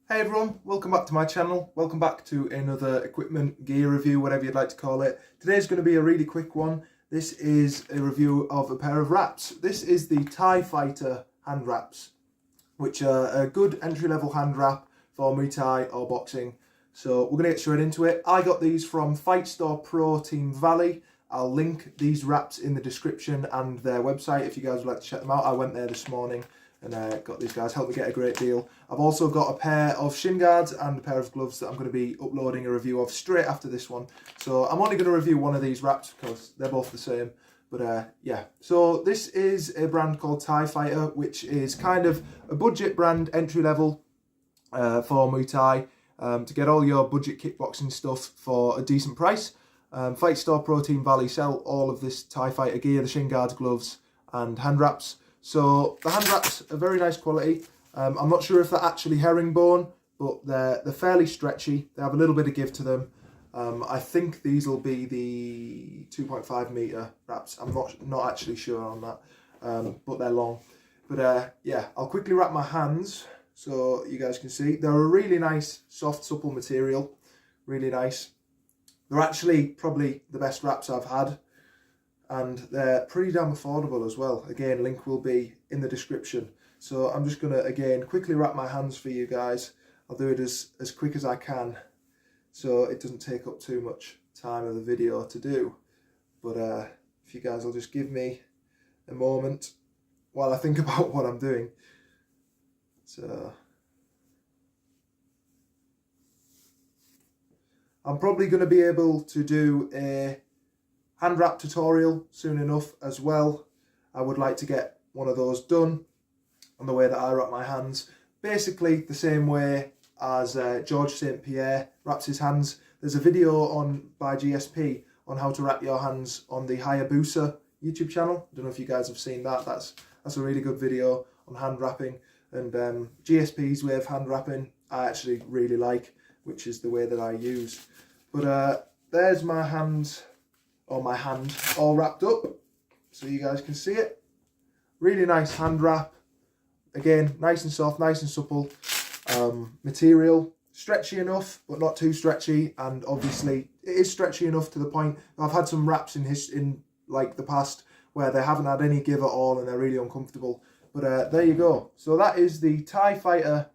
Hey everyone, welcome back to my channel. Welcome back to another equipment gear review, whatever you'd like to call it. Today's going to be a really quick one. This is a review of a pair of wraps. This is the TIE Fighter hand wraps, which are a good entry-level hand wrap for Muay Thai or boxing. So we're going to get straight into it. I got these from Fight Store Pro Team Valley. I'll link these wraps in the description and their website if you guys would like to check them out. I went there this morning and got these guys, helped me get a great deal. I've also got a pair of shin guards and a pair of gloves that I'm going to be uploading a review of straight after this one. So I'm only going to review one of these wraps because they're both the same. But yeah, so this is a brand called TIE Fighter, which is kind of a budget brand, entry level for Muay Thai, to get all your budget kickboxing stuff for a decent price. Fight Store Pro Team Valley sell all of this TIE Fighter gear, the shin guards, gloves and hand wraps. So the hand wraps are very nice quality. I'm not sure if they're actually herringbone, but they're fairly stretchy. They have a little bit of give to them. I think these will be the 2.5 meter wraps. I'm not actually sure on that, but they're long. But yeah, I'll quickly wrap my hands so you guys can see. They're a really nice, soft, supple material. Really nice. They're actually probably the best wraps I've had. And they're pretty damn affordable as well. Again, link will be in the description. So I'm just gonna, again, quickly wrap my hands for you guys. I'll do it as quick as I can so it doesn't take up too much time of the video to do. But if you guys will just give me a moment while I think about what I'm doing. So I'm probably gonna be able to do a hand wrap tutorial soon enough as well. I would like to get one of those done on the way that I wrap my hands. Basically the same way as George St. Pierre wraps his hands. There's a video on by GSP on how to wrap your hands on the Hayabusa YouTube channel. I don't know if you guys have seen that. That's a really good video on hand wrapping. And GSP's way of hand wrapping I actually really like, which is the way that I use. But there's my hands, or my hand, all wrapped up so you guys can see it. Really nice hand wrap. Again, nice and soft, nice and supple. Material, stretchy enough but not too stretchy, and obviously it is stretchy enough to the point I've had some wraps in like the past where they haven't had any give at all and they're really uncomfortable. But there you go. So that is the TIE Fighter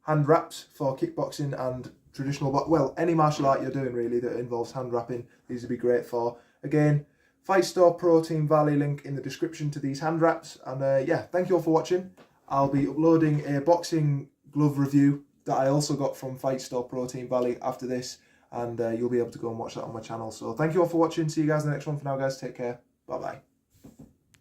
hand wraps for kickboxing and traditional, well, any martial art you're doing really that involves hand wrapping, these would be great for. Again, Fight Store Pro Team Valley, link in the description to these hand wraps. And yeah, thank you all for watching. I'll be uploading a boxing glove review that I also got from Fight Store Pro Team Valley after this. And you'll be able to go and watch that on my channel. So thank you all for watching. See you guys in the next one. For now, guys, take care. Bye-bye.